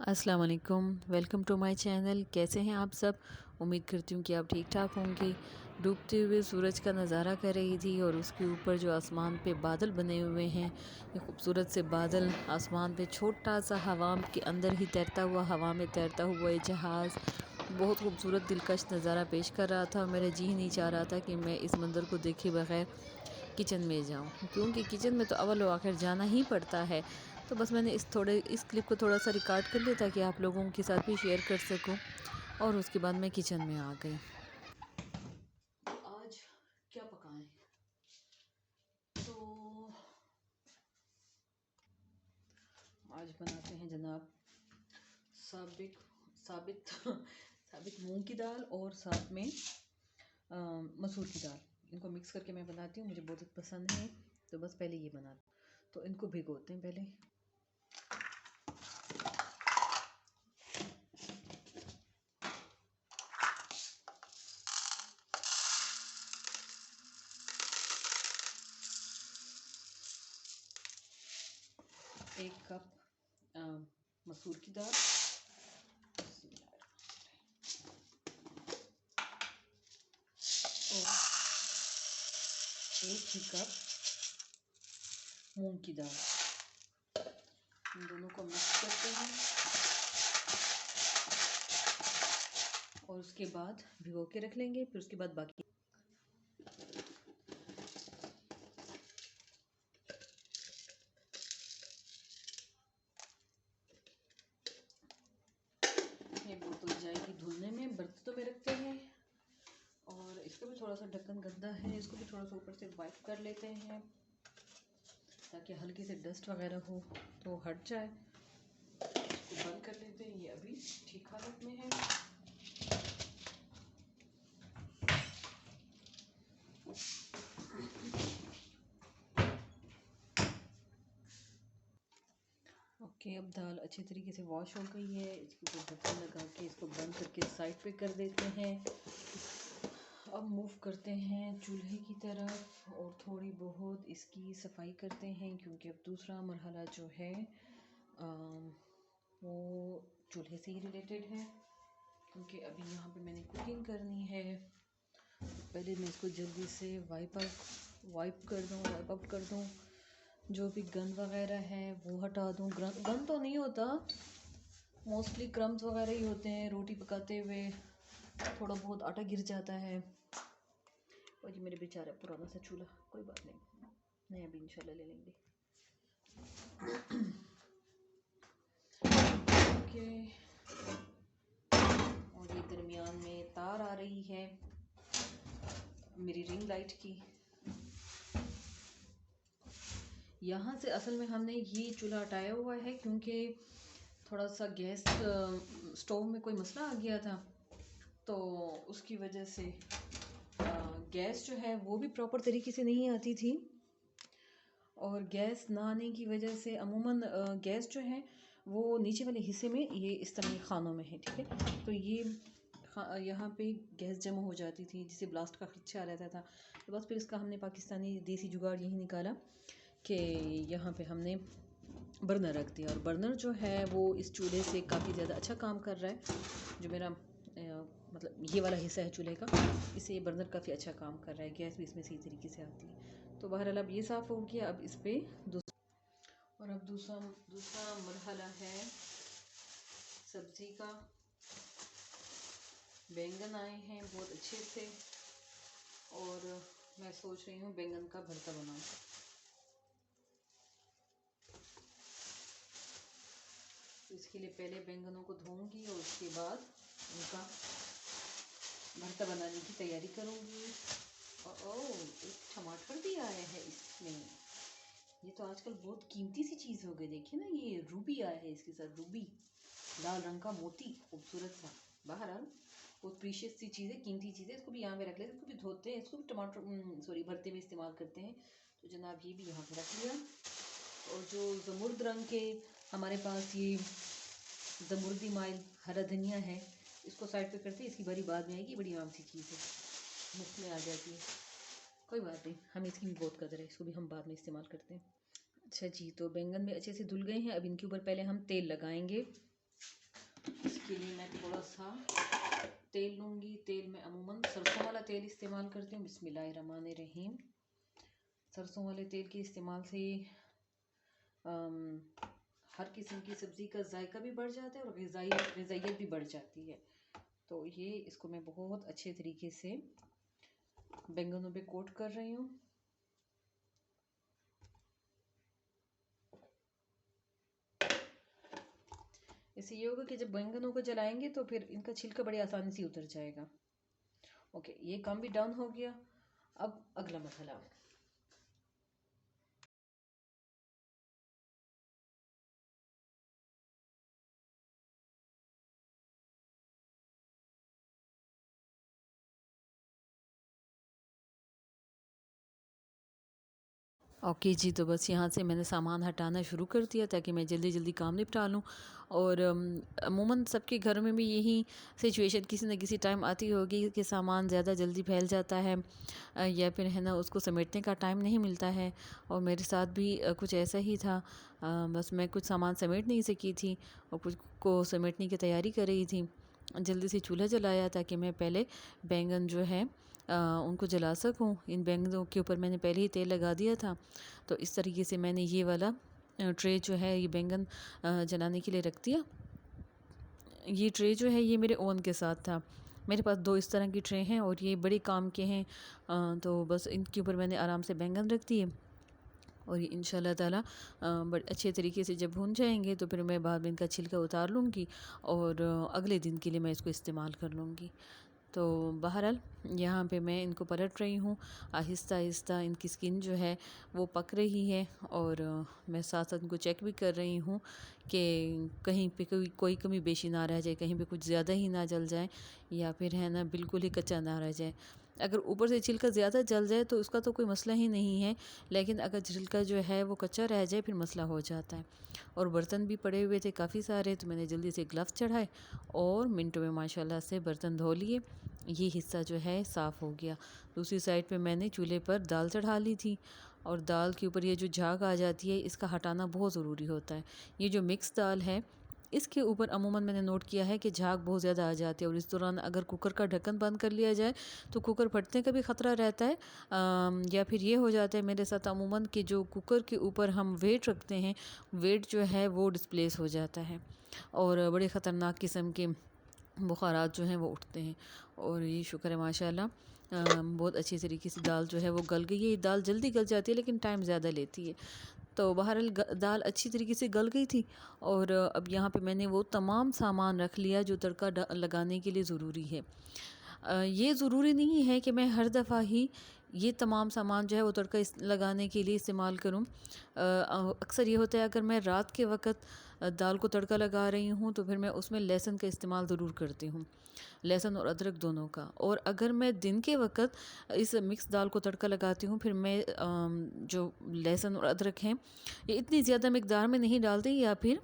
अस्सलाम वालेकुम, welcome to my channel. कैसे हैं आप सब? उम्मीद करती हूँ कि आप ठीक ठाक होंगे। डूबते हुए सूरज का नज़ारा कर रही थी और उसके ऊपर जो आसमान पे बादल बने हुए हैं, ये खूबसूरत से बादल आसमान पे, छोटा सा हवा के अंदर ही तैरता हुआ, हवा में तैरता हुआ ये जहाज़ बहुत खूबसूरत दिलकश नज़ारा पेश कर रहा था। मेरा जी नहीं चाह रहा था कि मैं इस मंज़र को देखे बगैर किचन में जाऊं, क्योंकि किचन में तो अव्वल व आखिर जाना ही पड़ता है। तो बस मैंने इस क्लिप को थोड़ा सा रिकॉर्ड कर लिया ताकि आप लोगों के साथ भी शेयर कर सकूं, और उसके बाद मैं किचन में आ गई। आज क्या पकाएं? तो आज बनाते हैं जनाब साबित साबित साबित मूंग की दाल और साथ में मसूर की दाल। इनको मिक्स करके मैं बनाती हूँ, मुझे बहुत पसंद है। तो बस पहले ये बनाते, तो इनको भिगोते हैं पहले। एक कप मसूर की दाल, और एक ही कप मूंग की दाल। इन दोनों को मिक्स करते हैं और उसके बाद भिगो के रख लेंगे। फिर उसके बाद बाकी ये बोतल जाएगी धुलने में। बर्तन तो में रखते हैं, और इसका भी थोड़ा सा ढक्कन गंदा है, इसको भी थोड़ा सा ऊपर से वाइप कर लेते हैं ताकि हल्की से डस्ट वगैरह हो तो हट जाए। इसको बंद कर लेते हैं, ये अभी ठीक हालत में है। ओके, अब दाल अच्छी तरीके से वॉश हो गई है। इसके ऊपर ढक्कन लगा के इसको बंद करके साइड पे कर देते हैं। अब मूव करते हैं चूल्हे की तरफ और थोड़ी बहुत इसकी सफाई करते हैं, क्योंकि अब दूसरा मरहला जो है वो चूल्हे से ही रिलेटेड है, क्योंकि अभी यहाँ पे मैंने कुकिंग करनी है। पहले मैं इसको जल्दी से वाइप आउट कर दूँ, जो भी गंद वगैरह है वो हटा दूँ। गंद तो नहीं होता, मोस्टली क्रम्स वगैरह ही होते हैं। रोटी पकाते हुए थोड़ा बहुत आटा गिर जाता है। और ये मेरे बेचारा पुराना सा चूल्हा, कोई बात नहीं, नया भी इंशाल्लाह ले लेंगे। ओके, और ये दरमियान में तार आ रही है मेरी रिंग लाइट की। यहाँ से असल में हमने ये चूल्हा हटाया हुआ है क्योंकि थोड़ा सा गैस स्टोव में कोई मसला आ गया था, तो उसकी वजह से गैस जो है वो भी प्रॉपर तरीके से नहीं आती थी। और गैस ना आने की वजह से अमूमन गैस जो है वो नीचे वाले हिस्से में, ये इस तरह खानों में है, ठीक है। तो ये यहाँ पे गैस जमा हो जाती थी, जिससे ब्लास्ट का खदशा रहता था। तो बस फिर इसका हमने पाकिस्तानी देसी जुगाड़ यही निकाला कि यहाँ पे हमने बर्नर रख दिया, और बर्नर जो है वो इस चूल्हे से काफ़ी ज़्यादा अच्छा काम कर रहा है। जो मेरा मतलब ये वाला हिस्सा है चूल्हे का, इससे ये बर्नर काफ़ी अच्छा काम कर रहा है। गैस भी इसमें सही तरीके से आती है। तो बहरहाल अब ये साफ़ हो गया। अब इस पर और अब दूसरा मरहला है सब्ज़ी का। बैंगन आए हैं बहुत अच्छे से, और मैं सोच रही हूँ बैंगन का भरता बनाऊँ। तो इसके लिए पहले बैंगनों को धोऊंगी और उसके बाद उनका भरता बनाने की तैयारी करूँगी। ओह, एक टमाटर भी आया है इसमें। ये तो आजकल बहुत कीमती सी चीज़ हो गई। देखिए ना, ये रूबी आया है इसके साथ, रूबी लाल रंग का मोती, खूबसूरत सा। बहरहाल बहुत प्रीशियस सी चीज़ है, कीमती चीज़ है। इसको भी यहाँ पे रख लेते हैं, इसको भी धोते हैं, इसको भी टमाटर भरते में इस्तेमाल करते हैं। तो जनाब ये भी यहाँ पे रख लिया। और जो जमुर्द रंग के हमारे पास ये जमुर्दी माइल हरा धनिया है, इसको साइड पे करते हैं, इसकी बारी बाद में आएगी। बड़ी आम सी चीज़ है, मुफ्त में आ जाती है, कोई बात नहीं, हमें इसकी भी बहुत कदर है, इसको भी हम बाद में इस्तेमाल करते हैं। अच्छा जी, तो बैंगन में अच्छे से धुल गए हैं। अब इनके ऊपर पहले हम तेल लगाएंगे। इसके लिए मैं थोड़ा सा तेल लूँगी। तेल में अमूमन सरसों वाला तेल इस्तेमाल करती हूँ। बिस्मिल्लाहिर्रहमानिर्रहीम। सरसों वाले तेल के इस्तेमाल से हर किस्म की सब्ज़ी का जायका भी बढ़ जाता है और ग़िज़ाइयत भी बढ़ जाती है। तो ये इसको मैं बहुत अच्छे तरीके से बैंगनों पे कोट कर रही हूँ। इससे ये होगा कि जब बैंगनों को जलाएंगे तो फिर इनका छिलका बड़ी आसानी से उतर जाएगा। ओके, ये काम भी डन हो गया। अब अगला मसाला। ओके जी, तो बस यहाँ से मैंने सामान हटाना शुरू कर दिया ताकि मैं जल्दी जल्दी काम निपटा लूँ। और अमूमन सबके घर में भी यही सिचुएशन किसी न किसी टाइम आती होगी कि सामान ज़्यादा जल्दी फैल जाता है या फिर है ना उसको समेटने का टाइम नहीं मिलता है। और मेरे साथ भी कुछ ऐसा ही था। बस मैं कुछ सामान समेट नहीं सकी थी और कुछ को समेटने की तैयारी कर रही थी। जल्दी से चूल्हा जलाया ताकि मैं पहले बैंगन जो है उनको जला सकूं। इन बैंगनों के ऊपर मैंने पहले ही तेल लगा दिया था। तो इस तरीके से मैंने ये वाला ट्रे जो है ये बैंगन जलाने के लिए रख दिया। ये ट्रे जो है ये मेरे ओवन के साथ था। मेरे पास 2 इस तरह की ट्रे हैं और ये बड़े काम के हैं। तो बस इनके ऊपर मैंने आराम से बैंगन रख दिए और ये इंशाल्लाह ताला बड़े अच्छे तरीके से जब भून जाएंगे तो फिर मैं बाद में इनका छिलका उतार लूँगी और अगले दिन के लिए मैं इसको इस्तेमाल कर लूँगी। तो बहरहाल यहाँ पे मैं इनको पलट रही हूँ। आहिस्ता आहिस्ता इनकी स्किन जो है वो पक रही है और मैं साथ साथ इनको चेक भी कर रही हूँ कि कहीं पे कोई कमी बेशी ना रह जाए, कहीं पे कुछ ज़्यादा ही ना जल जाए या फिर है ना बिल्कुल ही कच्चा ना रह जाए। अगर ऊपर से छिलका ज़्यादा जल जाए तो उसका तो कोई मसला ही नहीं है, लेकिन अगर छिलका जो है वो कच्चा रह जाए फिर मसला हो जाता है। और बर्तन भी पड़े हुए थे काफ़ी सारे, तो मैंने जल्दी से ग्लव्स चढ़ाए और मिनटों में माशाल्लाह से बर्तन धो लिए। ये हिस्सा जो है साफ़ हो गया। दूसरी साइड पे मैंने चूल्हे पर दाल चढ़ा ली थी और दाल के ऊपर ये जो झाग आ जाती है इसका हटाना बहुत ज़रूरी होता है। ये जो मिक्स दाल है इसके ऊपर अमूमन मैंने नोट किया है कि झाग बहुत ज़्यादा आ जाती है और इस दौरान अगर कुकर का ढक्कन बंद कर लिया जाए तो कुकर फटने का भी ख़तरा रहता है। या फिर ये हो जाता है मेरे साथ अमूमन कि जो कुकर के ऊपर हम वेट रखते हैं, वेट जो है वो डिस्प्लेस हो जाता है और बड़े ख़तरनाक किस्म के बुखारात जो हैं वो उठते हैं। और ये शुक्र है माशाल्लाह बहुत अच्छी तरीके से दाल जो है वो गल गई है। ये दाल जल्दी गल जाती है लेकिन टाइम ज़्यादा लेती है। तो बहरहाल दाल अच्छी तरीके से गल गई थी और अब यहाँ पे मैंने वो तमाम सामान रख लिया जो तड़का लगाने के लिए ज़रूरी है। ये ज़रूरी नहीं है कि मैं हर दफ़ा ही ये तमाम सामान जो है वो तड़का लगाने के लिए इस्तेमाल करूं। अक्सर ये होता है अगर मैं रात के वक़्त दाल को तड़का लगा रही हूँ तो फिर मैं उसमें लहसुन का इस्तेमाल ज़रूर करती हूँ, लहसुन और अदरक दोनों का। और अगर मैं दिन के वक़्त इस मिक्स दाल को तड़का लगाती हूँ फिर मैं जो लहसुन और अदरक हैं ये इतनी ज़्यादा मिकदार में नहीं डालती या फिर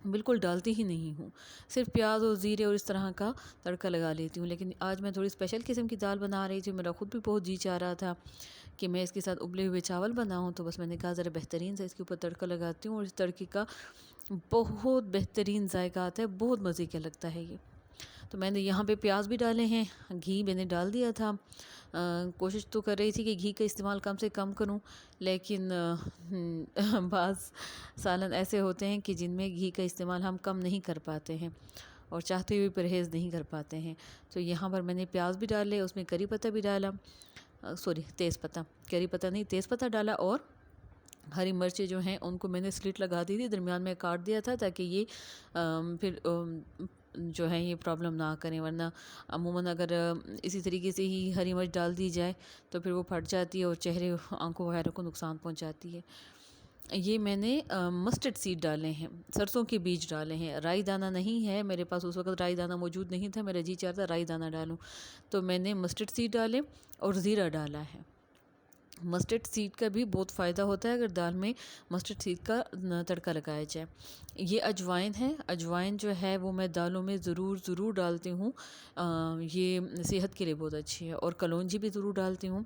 बिल्कुल डालती ही नहीं हूँ। सिर्फ प्याज और ज़ीरे और इस तरह का तड़का लगा लेती हूँ। लेकिन आज मैं थोड़ी स्पेशल किस्म की दाल बना रही थी, मेरा ख़ुद भी बहुत जी चाह रहा था कि मैं इसके साथ उबले हुए चावल बनाऊँ। तो बस मैंने कहा ज़रा बेहतरीन से इसके ऊपर तड़का लगाती हूँ और इस तड़के का बहुत बेहतरीन जायका आता है, बहुत मज़े का लगता है ये। तो मैंने यहाँ पे प्याज भी डाले हैं, घी मैंने डाल दिया था। कोशिश तो कर रही थी कि घी का इस्तेमाल कम से कम करूं, लेकिन बाज़ सालन ऐसे होते हैं कि जिनमें घी का इस्तेमाल हम कम नहीं कर पाते हैं और चाहते हुए परहेज़ नहीं कर पाते हैं। तो यहाँ पर मैंने प्याज भी डाले, उसमें करी पत्ता भी डाला, सॉरी तेज़पत्ता, करी पत्ता नहीं तेज़पत्ता डाला और हरी मिर्चें जो हैं उनको मैंने स्लिट लगा दी थी, दरमियान में काट दिया था ताकि ये फिर जो है ये प्रॉब्लम ना करें। वरना अमूमन अगर इसी तरीके से ही हरी मिर्च डाल दी जाए तो फिर वो फट जाती है और चेहरे आंखों वगैरह को नुकसान पहुंचाती है। ये मैंने मस्टर्ड सीड डाले हैं, सरसों के बीज डाले हैं, राई दाना नहीं है मेरे पास, उस वक्त राई दाना मौजूद नहीं था, मेरा जी चाह रहा था राई दाना डालूं तो मैंने मस्टर्ड सीड डाले और ज़ीरा डाला है। मस्टर्ड सीड का भी बहुत फ़ायदा होता है अगर दाल में मस्टर्ड सीड का तड़का लगाया जाए। ये अजवाइन है, अजवाइन जो है वो मैं दालों में ज़रूर डालती हूँ। ये सेहत के लिए बहुत अच्छी है और कलौंजी भी ज़रूर डालती हूँ।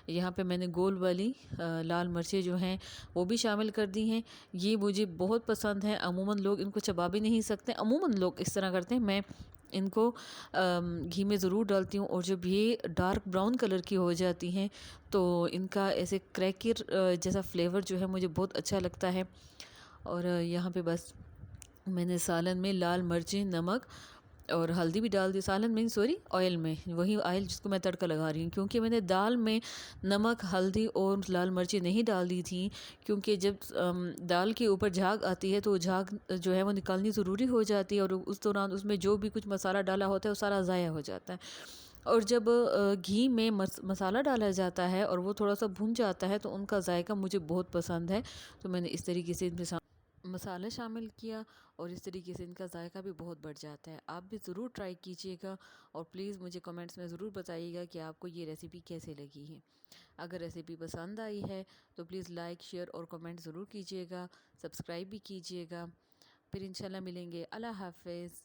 यहाँ पे मैंने गोल वाली लाल मिर्चें जो हैं वो भी शामिल कर दी हैं। ये मुझे बहुत पसंद है। अमूमन लोग इनको चबा भी नहीं सकते, अमूमन लोग इस तरह करते हैं। मैं इनको घी में ज़रूर डालती हूँ, और जब ये डार्क ब्राउन कलर की हो जाती हैं तो इनका ऐसे क्रैकर जैसा फ्लेवर जो है मुझे बहुत अच्छा लगता है। और यहाँ पे बस मैंने सालन में लाल मिर्चें, नमक और हल्दी भी डाल दी। सालन में, सॉरी, ऑयल में, वही ऑयल जिसको मैं तड़का लगा रही हूँ, क्योंकि मैंने दाल में नमक, हल्दी और लाल मिर्ची नहीं डाल दी थी। क्योंकि जब दाल के ऊपर झाग आती है तो झाग जो है वो निकालनी ज़रूरी हो जाती है, और उस दौरान उसमें जो भी कुछ मसाला डाला होता है वो सारा ज़ाया हो जाता है। और जब घी में मसाला डाला जाता है और वो थोड़ा सा भुन जाता है तो उनका जायका मुझे बहुत पसंद है। तो मैंने इस तरीके से इनमें मसाला शामिल किया, और इस तरीके से इनका जायका भी बहुत बढ़ जाता है। आप भी ज़रूर ट्राई कीजिएगा, और प्लीज़ मुझे कमेंट्स में ज़रूर बताइएगा कि आपको ये रेसिपी कैसे लगी है। अगर रेसिपी पसंद आई है तो प्लीज़ लाइक, शेयर और कमेंट ज़रूर कीजिएगा, सब्सक्राइब भी कीजिएगा। फिर इंशाल्लाह मिलेंगे। अल्लाह हाफ़िज़।